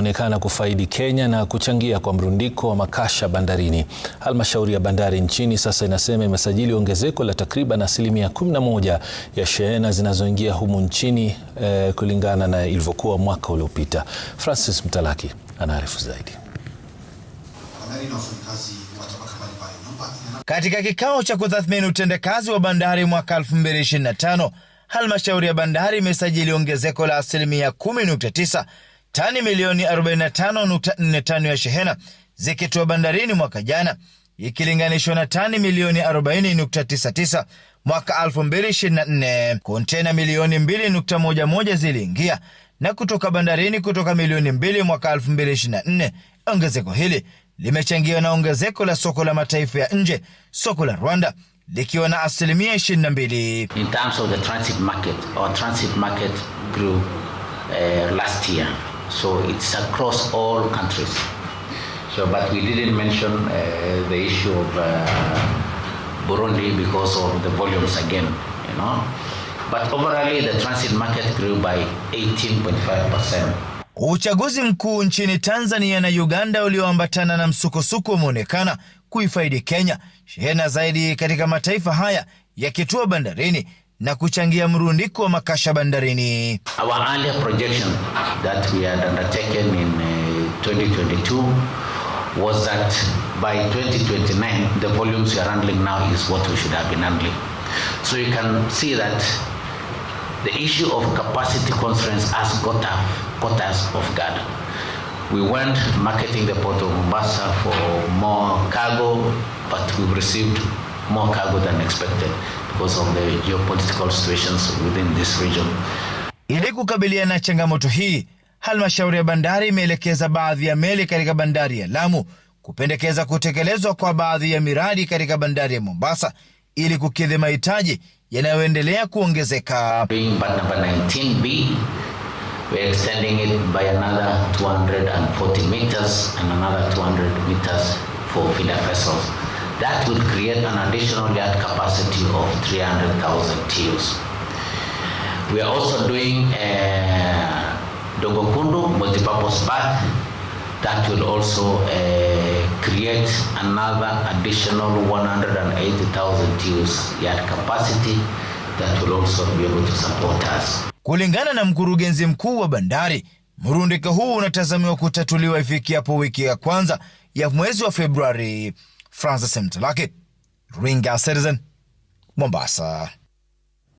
Onekana kufaidi Kenya na kuchangia kwa mrundiko wa makasha bandarini. Halmashauri ya bandari nchini sasa inasema imesajili ongezeko la takriban 11% ya shehena zinazoingia humu nchini kulingana na ilivyokuwa mwaka uliopita. Francis Mtalaki anaarifu zaidi. Katika kikao cha kutathmini utendakazi wa bandari mwaka 2025, halmashauri ya bandari imesajili ongezeko la 10.9%. Tani milioni 45.45 ya shehena zikitua bandarini mwaka jana, ikilinganishwa na tani milioni 40.99 mwaka 2024. Kontena milioni 2.11 ziliingia na kutoka bandarini kutoka milioni 2 mwaka 2024. Ongezeko hili limechangiwa na ongezeko la soko la mataifa ya nje, soko la Rwanda likiwa na 22%. In terms of the transit market, our transit market grew last year. So it's across all countries. But we didn't mention the issue of Burundi because of the volumes again, you know. But overall, the transit market grew by 18.5%. Uchaguzi mkuu nchini Tanzania na Uganda ulioambatana na msukosuko umeonekana kuifaidi Kenya, shehena zaidi katika mataifa haya yakitua bandarini na kuchangia mrundiko wa makasha bandarini. Our earlier projection that we had undertaken in 2022 was that by 2029 the volumes we are handling now is what we should have been handling. So you can see that the issue of capacity constraints has got us off guard. We weren't marketing the port of Mombasa for more cargo, but we've received more cargo than expected because of the geopolitical situations within this region. Ili kukabiliana na changamoto hii, halmashauri ya bandari imeelekeza baadhi ya meli katika bandari ya Lamu kupendekeza kutekelezwa kwa baadhi ya miradi katika bandari ya Mombasa ili kukidhi mahitaji yanayoendelea kuongezeka. Being number 19B, we're extending it by another 240 meters and another 200 meters for feeder vessels. That would create an additional yard capacity of 300,000 TEUs. We are also doing Dogokundu multipurpose berth. That will also create another additional 180,000 TEUs yard capacity that will also be able to support us. Kulingana na mkurugenzi mkuu wa bandari, mrundiko huu unatazamiwa kutatuliwa ifikiapo wiki ya kwanza ya mwezi wa Februari. Francis Mtalaki, Ringa Citizen, Mombasa.